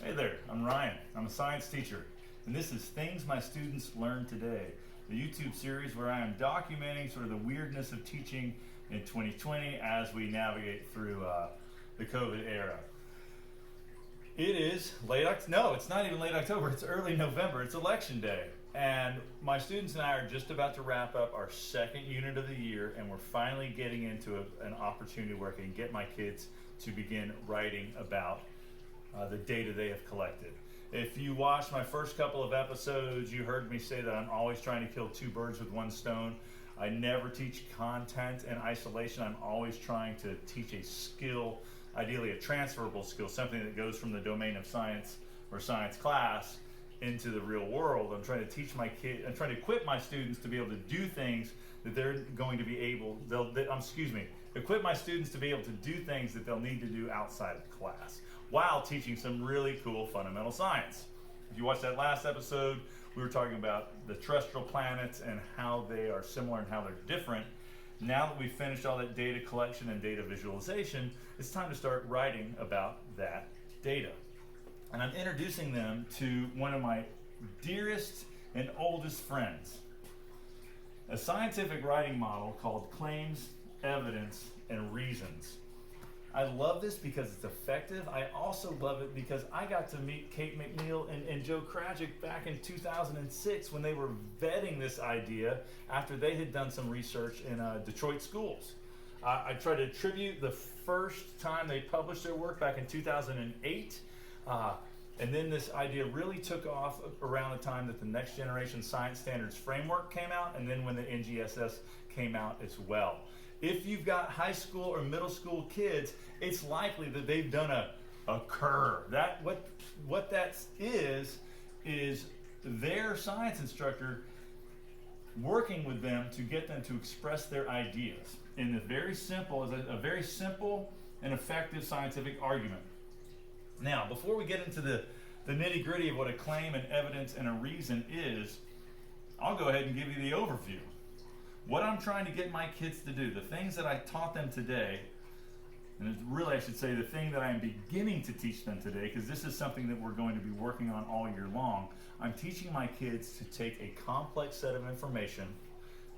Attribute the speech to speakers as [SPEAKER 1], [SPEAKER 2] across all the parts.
[SPEAKER 1] Hey there, I'm Ryan. I'm a science teacher, and this is Things My Students Learn Today, the YouTube series where I am documenting sort of the weirdness of teaching in 2020 as we navigate through the COVID era. It is it's not even late October, it's early November, it's election day. And my students and I are just about to wrap up our second unit of the year, and we're finally getting into an opportunity where I can get my kids to begin writing about the data they have collected. If you watched my first couple of episodes, you heard me say that I'm always trying to kill two birds with one stone. I never teach content in isolation. I'm always trying to teach a skill, ideally a transferable skill, something that goes from the domain of science or science class into the real world. I'm trying to teach my kids, I'm trying to equip my students to be able to do things that they're going to be able, equip my students to be able to do things that they'll need to do outside of class while teaching some really cool fundamental science. If you watched that last episode, we were talking about the terrestrial planets and how they are similar and how they're different. Now that we've finished all that data collection and data visualization, it's time to start writing about that data. And I'm introducing them to one of my dearest and oldest friends, a scientific writing model called Claims, Evidence, and Reasons. I love this because it's effective. I also love it because I got to meet Kate McNeill and Joe Krajcik back in 2006 when they were vetting this idea after they had done some research in Detroit schools. I try to attribute the first time they published their work back in 2008. And then this idea really took off around the time that the Next Generation Science Standards Framework came out, and then when the NGSS came out as well. If you've got high school or middle school kids, it's likely that they've done a curve. What that is their science instructor working with them to get them to express their ideas in a very simple and effective scientific argument. Now, before we get into the nitty-gritty of what a claim, an evidence, and a reason is, I'll go ahead and give you the overview. What I'm trying to get my kids to do, the things that I taught them today, and it's really, I should say, the thing that I'm beginning to teach them today, because this is something that we're going to be working on all year long. I'm teaching my kids to take a complex set of information,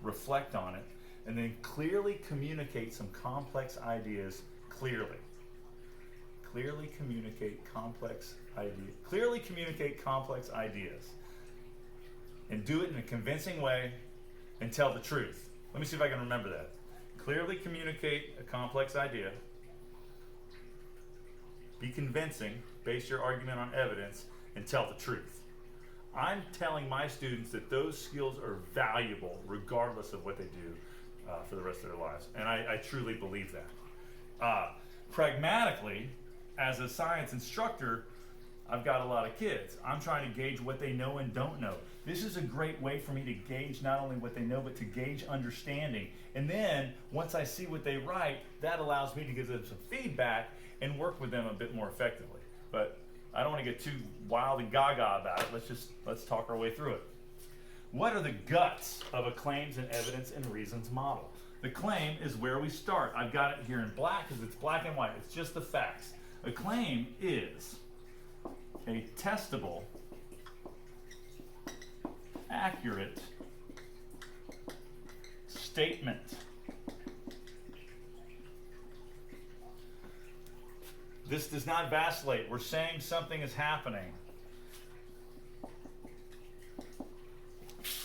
[SPEAKER 1] reflect on it, and then clearly communicate some complex ideas clearly. Clearly communicate complex ideas. And do it in a convincing way and tell the truth. Let me see if I can remember that. Clearly communicate a complex idea. Be convincing, base your argument on evidence, and tell the truth. I'm telling my students that those skills are valuable regardless of what they do for the rest of their lives. And I truly believe that. Pragmatically, as a science instructor, I've got a lot of kids. I'm trying to gauge what they know and don't know. This is a great way for me to gauge not only what they know, but to gauge understanding. And then, once I see what they write, that allows me to give them some feedback and work with them a bit more effectively. But I don't want to get too wild and gaga about it. Let's talk our way through it. What are the guts of a claims and evidence and reasons model? The claim is where we start. I've got it here in black because it's black and white. It's just the facts. A claim is a testable, accurate statement. This does not vacillate. We're saying something is happening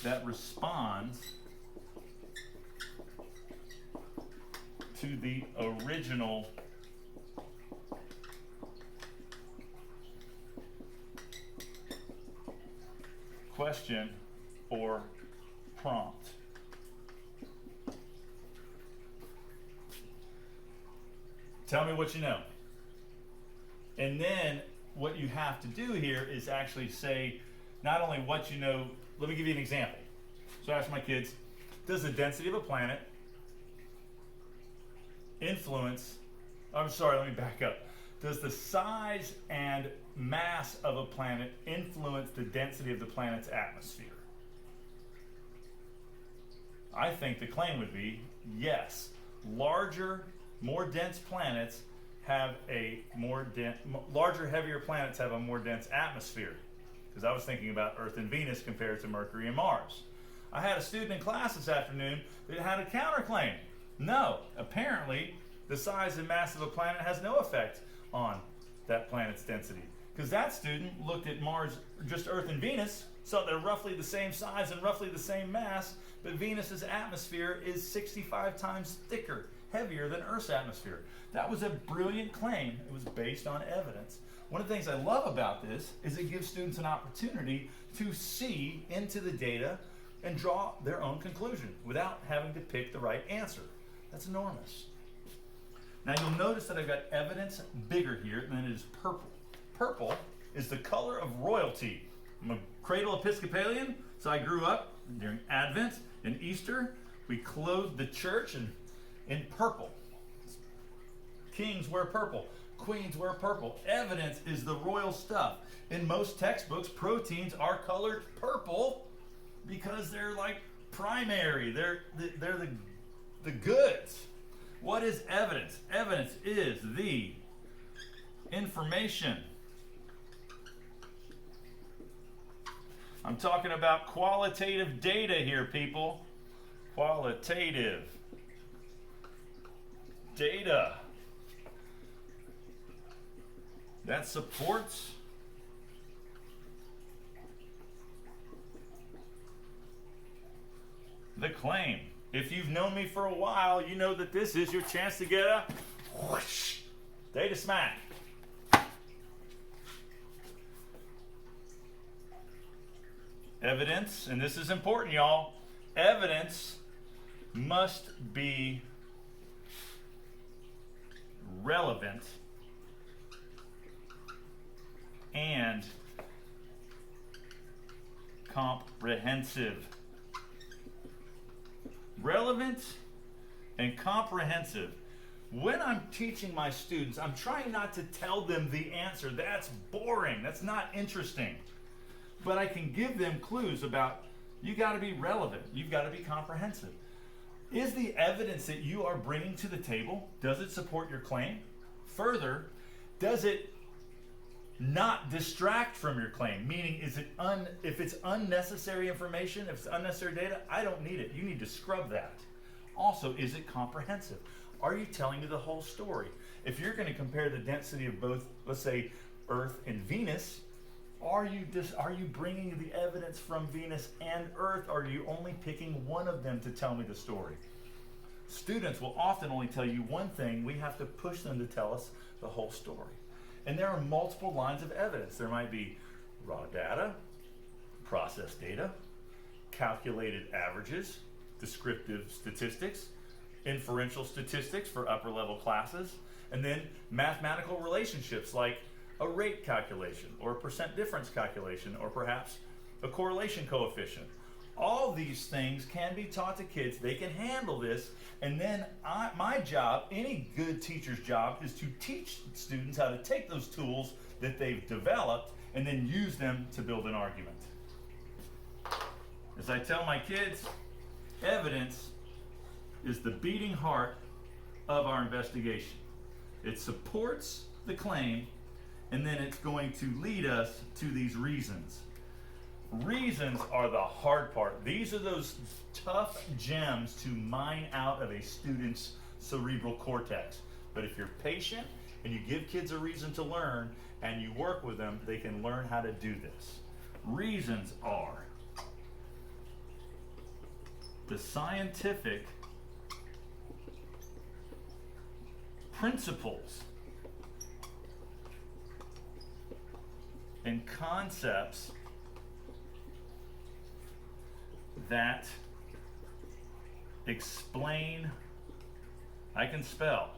[SPEAKER 1] that responds to the original question or prompt. Tell me what you know. And then what you have to do here is actually say not only what you know, let me give you an example. So I ask my kids, does the density of a planet influence, let me back up. Does the size and mass of a planet influence the density of the planet's atmosphere? I think the claim would be yes. Larger, more dense planets have a more larger, heavier planets have a more dense atmosphere. Because I was thinking about Earth and Venus compared to Mercury and Mars. I had a student in class this afternoon that had a counterclaim. No, apparently the size and mass of a planet has no effect on that planet's density. Because that student looked at Mars, just Earth and Venus, saw they're roughly the same size and roughly the same mass, but Venus's atmosphere is 65 times thicker, heavier than Earth's atmosphere. That was a brilliant claim. It was based on evidence. One of the things I love about this is it gives students an opportunity to see into the data and draw their own conclusion without having to pick the right answer. That's enormous. Now you'll notice that I've got evidence bigger here than it is purple. Purple is the color of royalty. I'm a cradle Episcopalian, so I grew up during Advent and Easter. We clothed the church in purple. Kings wear purple. Queens wear purple. Evidence is the royal stuff. In most textbooks, proteins are colored purple because they're like primary. They're the goods. What is evidence? Evidence is the information. I'm talking about qualitative data here, people. Qualitative data that supports the claim. If you've known me for a while, you know that this is your chance to get a whoosh, data smack. Evidence, and this is important, y'all, evidence must be relevant and comprehensive. Relevant and comprehensive. When I'm teaching my students, I'm trying not to tell them the answer. That's boring. That's not interesting. But I can give them clues about you got to be relevant. You've got to be comprehensive. Is the evidence that you are bringing to the table, does it support your claim? Further, does it not distract from your claim? Meaning, if it's unnecessary information, if it's unnecessary data, I don't need it. You need to scrub that. Also, is it comprehensive? Are you telling me the whole story? If you're going to compare the density of both, let's say, Earth and Venus, are you bringing the evidence from Venus and Earth? Or are you only picking one of them to tell me the story? Students will often only tell you one thing. We have to push them to tell us the whole story. And there are multiple lines of evidence. There might be raw data, processed data, calculated averages, descriptive statistics, inferential statistics for upper level classes, and then mathematical relationships like a rate calculation or a percent difference calculation or perhaps a correlation coefficient. All these things can be taught to kids. They can handle this. And then my job, any good teacher's job, is to teach students how to take those tools that they've developed and then use them to build an argument. As I tell my kids, evidence is the beating heart of our investigation. It supports the claim, and then it's going to lead us to these reasons. Reasons are the hard part. These are those tough gems to mine out of a student's cerebral cortex. But if you're patient and you give kids a reason to learn and you work with them, they can learn how to do this. Reasons are the scientific principles and concepts that explain, I can spell,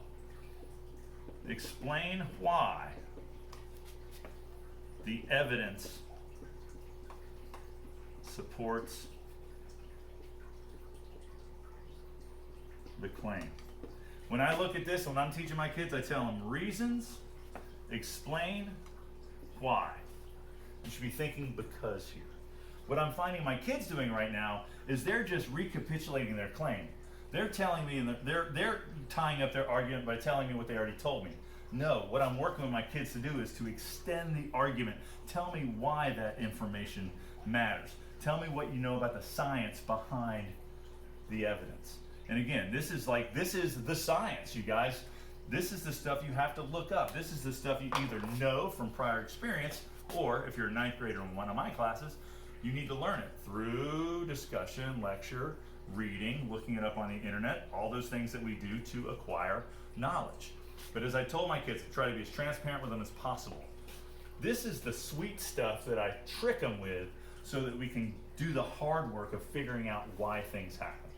[SPEAKER 1] explain why the evidence supports the claim. When I look at this, when I'm teaching my kids, I tell them reasons, explain, why. You should be thinking because here. What I'm finding my kids doing right now is they're just recapitulating their claim. They're telling me, and they're tying up their argument by telling me what they already told me. No, what I'm working with my kids to do is to extend the argument. Tell me why that information matters. Tell me what you know about the science behind the evidence. And again, this is the science, you guys. This is the stuff you have to look up. This is the stuff you either know from prior experience, or if you're a ninth grader in one of my classes, you need to learn it through discussion, lecture, reading, looking it up on the internet, all those things that we do to acquire knowledge. But as I told my kids, I try to be as transparent with them as possible. This is the sweet stuff that I trick them with so that we can do the hard work of figuring out why things happen.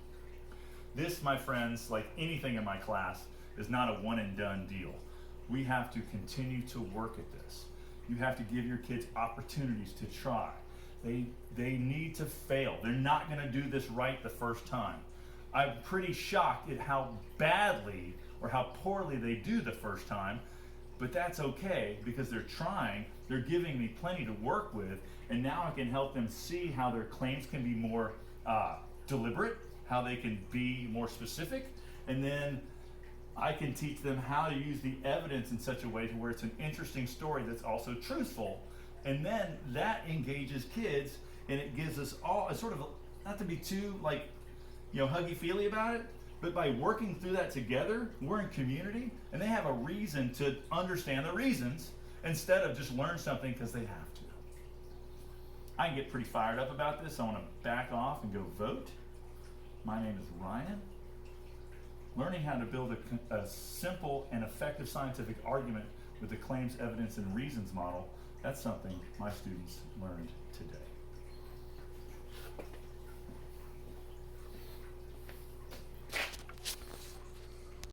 [SPEAKER 1] This, my friends, like anything in my class, is not a one and done deal. We have to continue to work at this. You have to give your kids opportunities to try. They need to fail. They're not going to do this right the first time. I'm pretty shocked at how badly or how poorly they do the first time, but that's okay because they're trying. They're giving me plenty to work with, and now I can help them see how their claims can be more deliberate, how they can be more specific, and then I can teach them how to use the evidence in such a way to where it's an interesting story that's also truthful. And then that engages kids, and it gives us all a sort of, not to be too huggy-feely about it, but by working through that together, we're in community, and they have a reason to understand the reasons instead of just learn something because they have to. I can get pretty fired up about this. I want to back off and go vote. My name is Ryan. Learning how to build a simple and effective scientific argument with the claims, evidence, and reasons model, that's something my students learned today.